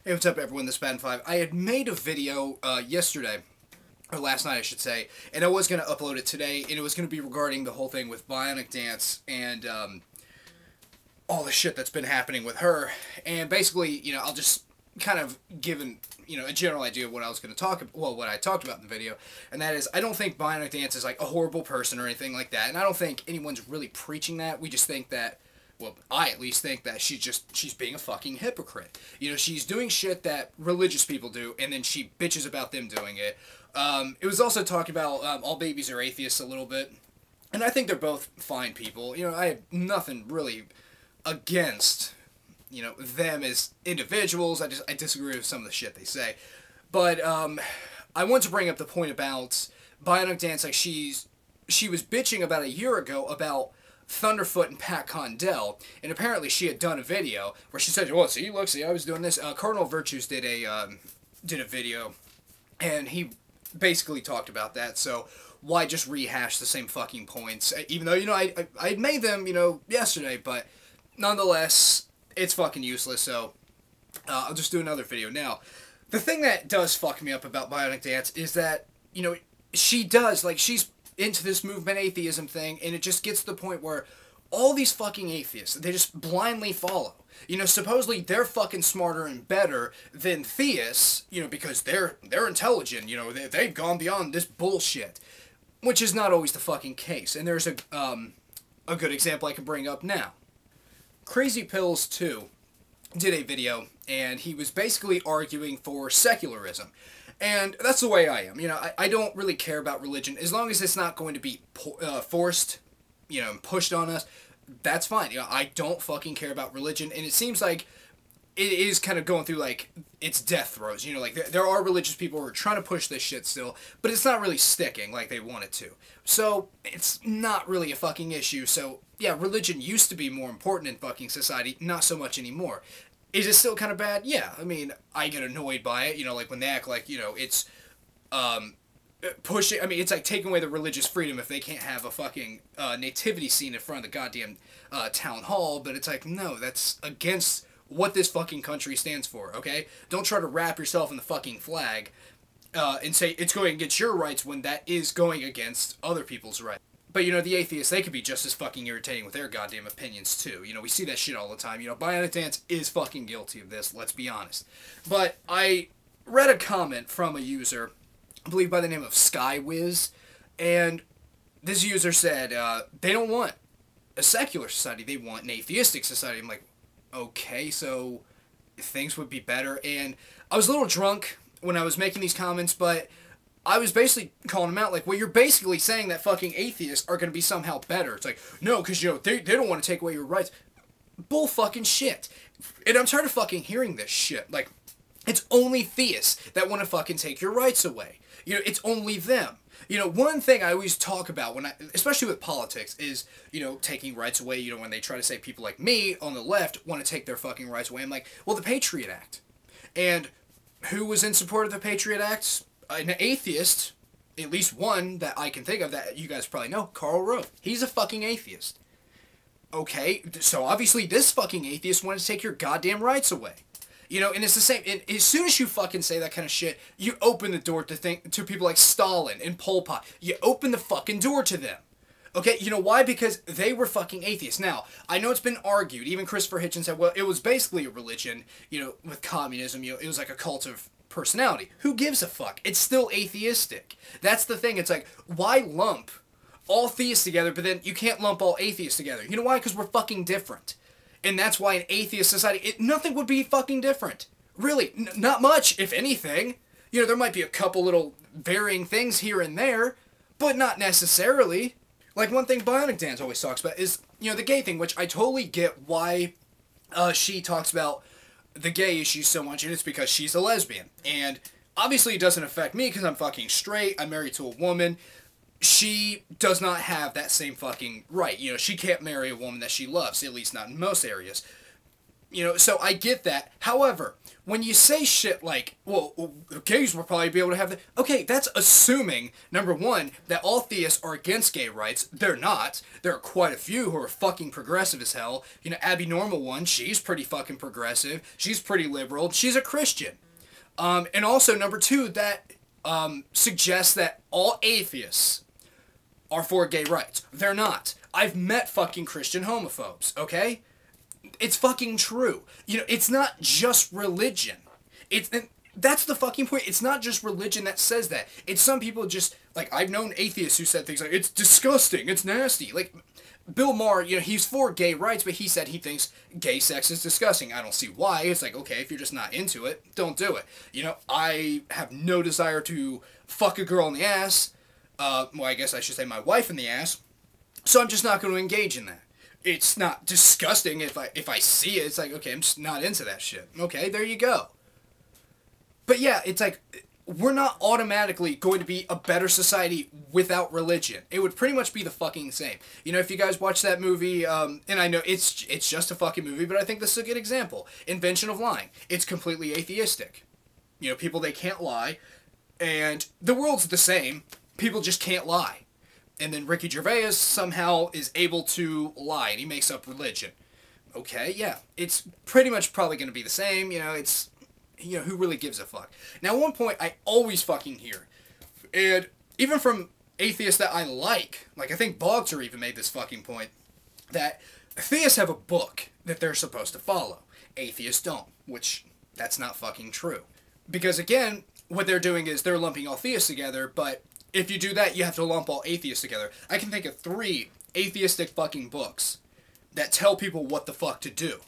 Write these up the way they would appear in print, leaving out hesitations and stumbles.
Hey, what's up everyone, this is Bad5. I had made a video yesterday, or last night I should say, and I was going to upload it today, and it was going to be regarding the whole thing with BionicDance and all the shit that's been happening with her. And basically, I'll just kind of give a general idea of what I was going to talk about, well, what I talked about in the video, and that is, I don't think BionicDance is like a horrible person or anything like that, and I don't think anyone's really preaching that. We just think that, well, I at least think that she's being a fucking hypocrite. She's doing shit that religious people do, and then she bitches about them doing it. It was also talking about all babies are atheists a little bit, and I think they're both fine people. I have nothing really against, them as individuals. I disagree with some of the shit they say. But I want to bring up the point about BionicDance. Like, she was bitching about a year ago about Thunderfoot and Pat Condell, and apparently she had done a video where she said, well, see, look, see, I was doing this. Cardinal Virtues did a video, and he basically talked about that, so why just rehash the same fucking points, even though, I made them, yesterday, but nonetheless, it's fucking useless, so I'll just do another video. Now, the thing that does fuck me up about BionicDance is that, she does, like, she's into this movement atheism thing, and it just gets to the point where all these fucking atheists, they just blindly follow. Supposedly they're fucking smarter and better than theists, because they're intelligent, they've gone beyond this bullshit, which is not always the fucking case. And there's a good example I can bring up now. Crazy Pills 2 did a video, and he was basically arguing for secularism. And that's the way I am. I don't really care about religion. As long as it's not going to be forced, pushed on us, that's fine. I don't fucking care about religion. And it seems like it is kind of going through, like, its death throes. Like, there are religious people who are trying to push this shit still, but it's not really sticking like they want it to. So, it's not really a fucking issue. So, yeah, religion used to be more important in fucking society, not so much anymore. Is it still kind of bad? Yeah, I mean, I get annoyed by it, like when they act like, it's, pushing, I mean, it's like taking away the religious freedom if they can't have a fucking, nativity scene in front of the goddamn, town hall, but it's like, no, that's against what this fucking country stands for, okay? Don't try to wrap yourself in the fucking flag, and say it's going against your rights when that is going against other people's rights. But, the atheists, they could be just as fucking irritating with their goddamn opinions, too. We see that shit all the time. BionicDance is fucking guilty of this, let's be honest. But I read a comment from a user, I believe by the name of SkyWiz, and this user said, they don't want a secular society, they want an atheistic society. I'm like, okay, so things would be better. And I was a little drunk when I was making these comments, but I was basically calling them out, like, well, you're basically saying that fucking atheists are going to be somehow better. It's like, no, because, they don't want to take away your rights. Bull fucking shit. And I'm tired of fucking hearing this shit. Like, it's only theists that want to fucking take your rights away. It's only them. One thing I always talk about, especially with politics, is, taking rights away. When they try to say people like me on the left want to take their fucking rights away, I'm like, well, the Patriot Act. And who was in support of the Patriot Act? An atheist, at least one that I can think of that you guys probably know, Karl Rove. He's a fucking atheist. Okay, so obviously this fucking atheist wanted to take your goddamn rights away. And it's the same. And as soon as you fucking say that kind of shit, you open the door to people like Stalin and Pol Pot. You open the fucking door to them. Okay, why? Because they were fucking atheists. Now, I know it's been argued. Even Christopher Hitchens said, well, it was basically a religion, with communism. It was like a cult of personality. Who gives a fuck? It's still atheistic. That's the thing. It's like, why lump all theists together, but then you can't lump all atheists together? You know why? Because we're fucking different. And that's why in atheist society, nothing would be fucking different. Really, not much, if anything. There might be a couple little varying things here and there, but not necessarily. Like, one thing BionicDance always talks about is, the gay thing, which I totally get why she talks about the gay issue so much, and it's because she's a lesbian. And obviously it doesn't affect me because I'm fucking straight, I'm married to a woman. She does not have that same fucking right. She can't marry a woman that she loves, at least not in most areas. You know, so I get that. However, when you say shit like, well, gays will probably be able to have the... Okay, that's assuming, number one, that all theists are against gay rights. They're not. There are quite a few who are fucking progressive as hell. You know, Abby Normal one, she's pretty fucking progressive. She's pretty liberal. She's a Christian. And also, number two, that suggests that all atheists are for gay rights. They're not. I've met fucking Christian homophobes, okay? It's fucking true. You know, it's not just religion. That's the fucking point. It's not just religion that says that. It's some people just, like, I've known atheists who said things like, it's disgusting, it's nasty. Like, Bill Maher, you know, he's for gay rights, but he said he thinks gay sex is disgusting. I don't see why. It's like, okay, if you're just not into it, don't do it. You know, I have no desire to fuck a girl in the ass. Well, I guess I should say my wife in the ass. So I'm just not going to engage in that. It's not disgusting if I see it. It's like, okay, I'm just not into that shit. Okay, there you go. But yeah, it's like, we're not automatically going to be a better society without religion. It would pretty much be the fucking same. You know, if you guys watch that movie, and I know it's just a fucking movie, but I think this is a good example. Invention of Lying. It's completely atheistic. You know, people, they can't lie. And the world's the same. People just can't lie. And then Ricky Gervais somehow is able to lie, and he makes up religion. Okay, yeah. It's pretty much probably going to be the same. You know, it's... You know, who really gives a fuck? Now, one point I always fucking hear, and even from atheists that I like I think Bogzer even made this fucking point, that theists have a book that they're supposed to follow. Atheists don't, which, that's not fucking true. Because, again, what they're doing is they're lumping all theists together, but if you do that, you have to lump all atheists together. I can think of 3 atheistic fucking books that tell people what the fuck to do.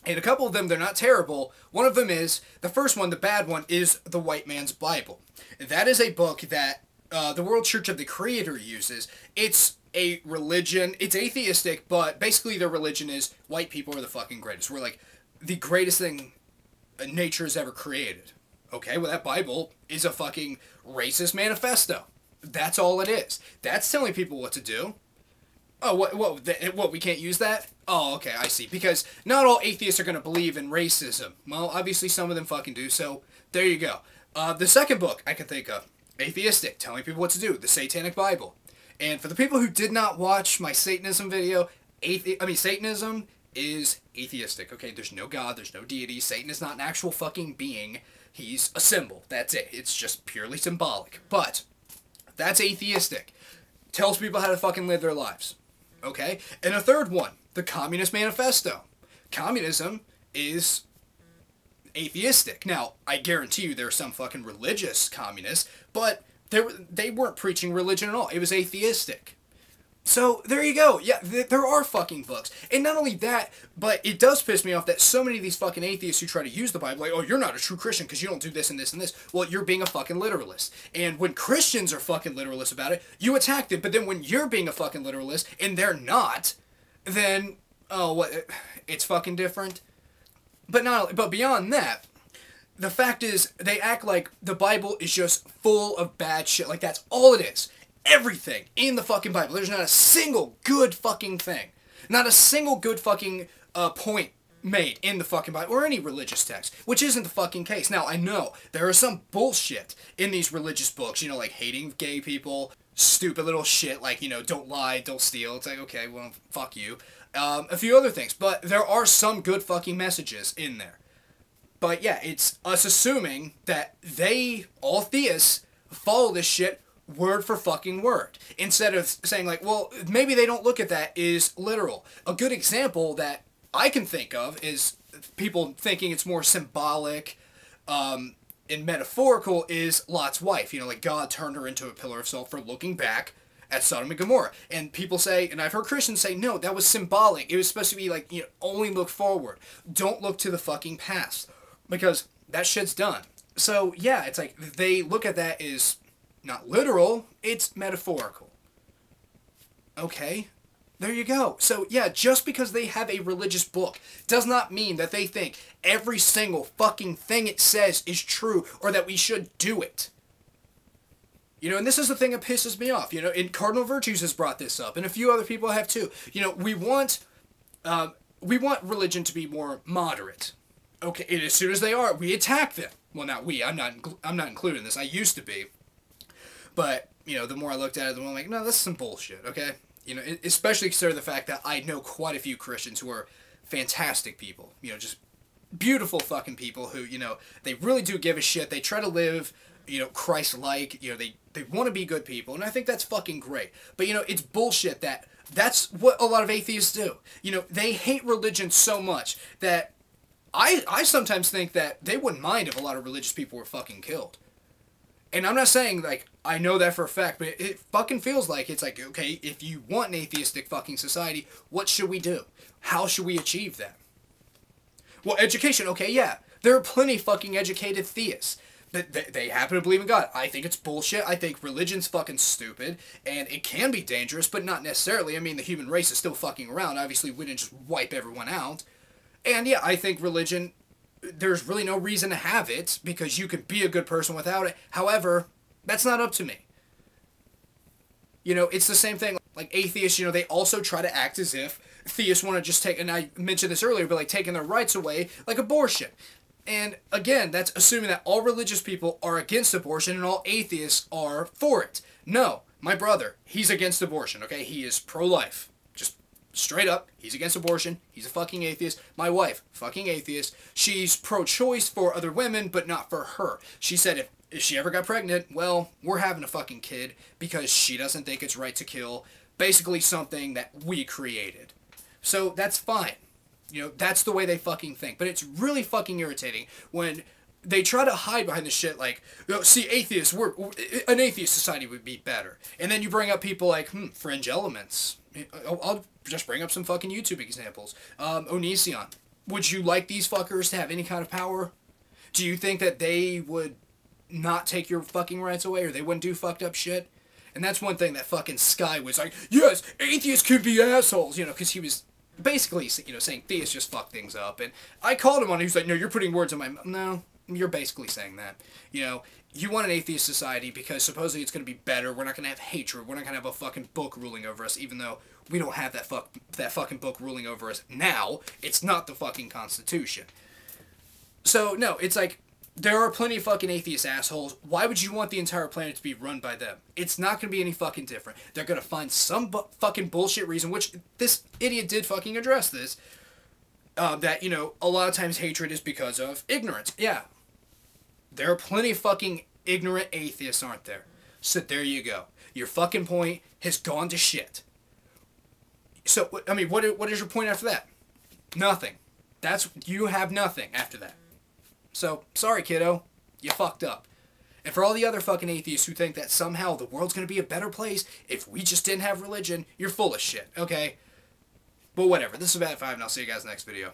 And a couple of them, they're not terrible. One of them is, the first one, the bad one, is The White Man's Bible. That is a book that the World Church of the Creator uses. It's a religion. It's atheistic, but basically their religion is white people are the fucking greatest. We're like the greatest thing nature has ever created. Okay, well that Bible is a fucking racist manifesto. That's all it is. That's telling people what to do. Oh, what, we can't use that? Oh, okay, I see. Because not all atheists are going to believe in racism. Well, obviously some of them fucking do, so there you go. The second book I can think of, atheistic, telling people what to do, the Satanic Bible. And for the people who did not watch my Satanism video, Satanism is atheistic, okay? There's no God, there's no deity. Satan is not an actual fucking being. He's a symbol. That's it. It's just purely symbolic. But that's atheistic. Tells people how to fucking live their lives. Okay? And a third one, the Communist Manifesto. Communism is atheistic. Now, I guarantee you there are some fucking religious communists, but they weren't preaching religion at all. It was atheistic. So, there you go. Yeah, there are fucking books. And not only that, but it does piss me off that so many of these fucking atheists who try to use the Bible, like, oh, you're not a true Christian because you don't do this and this and this. Well, you're being a fucking literalist. And when Christians are fucking literalists about it, you attack them. But then when you're being a fucking literalist and they're not, then, oh, what, it's fucking different. But beyond that, the fact is, they act like the Bible is just full of bad shit. Like, that's all it is. Everything in the fucking Bible. There's not a single good fucking thing. Not a single good fucking point made in the fucking Bible or any religious text, which isn't the fucking case. Now, I know there is some bullshit in these religious books, you know, like hating gay people, stupid little shit like, you know, don't lie, don't steal. It's like, okay, well, fuck you. A few other things, but there are some good fucking messages in there. But yeah, it's us assuming that all theists, follow this shit word for fucking word. Instead of saying like, well, maybe they don't look at that as literal. A good example that I can think of is people thinking it's more symbolic and metaphorical is Lot's wife. You know, like God turned her into a pillar of salt for looking back at Sodom and Gomorrah. And people say, and I've heard Christians say, no, that was symbolic. It was supposed to be like, you know, only look forward. Don't look to the fucking past. Because that shit's done. So, yeah, it's like, they look at that as not literal, it's metaphorical. Okay, there you go. So, yeah, just because they have a religious book does not mean that they think every single fucking thing it says is true or that we should do it. You know, and this is the thing that pisses me off. You know, and Cardinal Virtues has brought this up, and a few other people have too. You know, we want we want religion to be more moderate. Okay, and as soon as they are, we attack them. Well, not we. I'm not included in this. I used to be. But, the more I looked at it, the more I'm like, no, that's some bullshit, okay? Especially consider the fact that I know quite a few Christians who are fantastic people. Just beautiful fucking people who, they really do give a shit. They try to live, Christ-like. They want to be good people. And I think that's fucking great. But, it's bullshit that's what a lot of atheists do. They hate religion so much that I sometimes think that they wouldn't mind if a lot of religious people were fucking killed. And I'm not saying, I know that for a fact, but it fucking feels like it's like, okay, if you want an atheistic fucking society, what should we do? How should we achieve that? Well, education, okay, yeah. There are plenty of fucking educated theists. They happen to believe in God. I think it's bullshit. I think religion's fucking stupid, and it can be dangerous, but not necessarily. I mean, the human race is still fucking around. Obviously, we didn't just wipe everyone out. And yeah, I think religion, there's really no reason to have it because you could be a good person without it. However, that's not up to me. It's the same thing. Like atheists, they also try to act as if theists want to just take, and I mentioned this earlier, but taking their rights away, like abortion. And again, that's assuming that all religious people are against abortion and all atheists are for it. No, my brother, he's against abortion, okay? He is pro-life. Straight up, he's against abortion. He's a fucking atheist. My wife, fucking atheist. She's pro-choice for other women, but not for her. She said if she ever got pregnant, well, we're having a fucking kid because she doesn't think it's right to kill basically something that we created. So that's fine. That's the way they fucking think. But it's really fucking irritating when they try to hide behind this shit like, see, atheists, an atheist society would be better. And then you bring up people like, fringe elements. I'll just bring up some fucking YouTube examples. Onision. Would you like these fuckers to have any kind of power? Do you think that they would not take your fucking rights away or they wouldn't do fucked up shit? And that's one thing that fucking Sky was like, yes, atheists could be assholes, because he was basically, saying theists just fuck things up. And I called him on it. He was like, no, you're putting words in my mouth. No, you're basically saying that. You want an atheist society because supposedly it's going to be better. We're not going to have hatred. We're not going to have a fucking book ruling over us, even though we don't have that fucking book ruling over us now. It's not the fucking Constitution. So, no, it's like, there are plenty of fucking atheist assholes. Why would you want the entire planet to be run by them? It's not going to be any fucking different. They're going to find some fucking bullshit reason, which this idiot did fucking address this, that, a lot of times hatred is because of ignorance. Yeah. There are plenty of fucking ignorant atheists, aren't there? So there you go. Your fucking point has gone to shit. So, I mean, what is your point after that? Nothing. You have nothing after that. So, sorry, kiddo. You fucked up. And for all the other fucking atheists who think that somehow the world's going to be a better place if we just didn't have religion, you're full of shit, okay? But whatever. This is Bad 5, and I'll see you guys next video.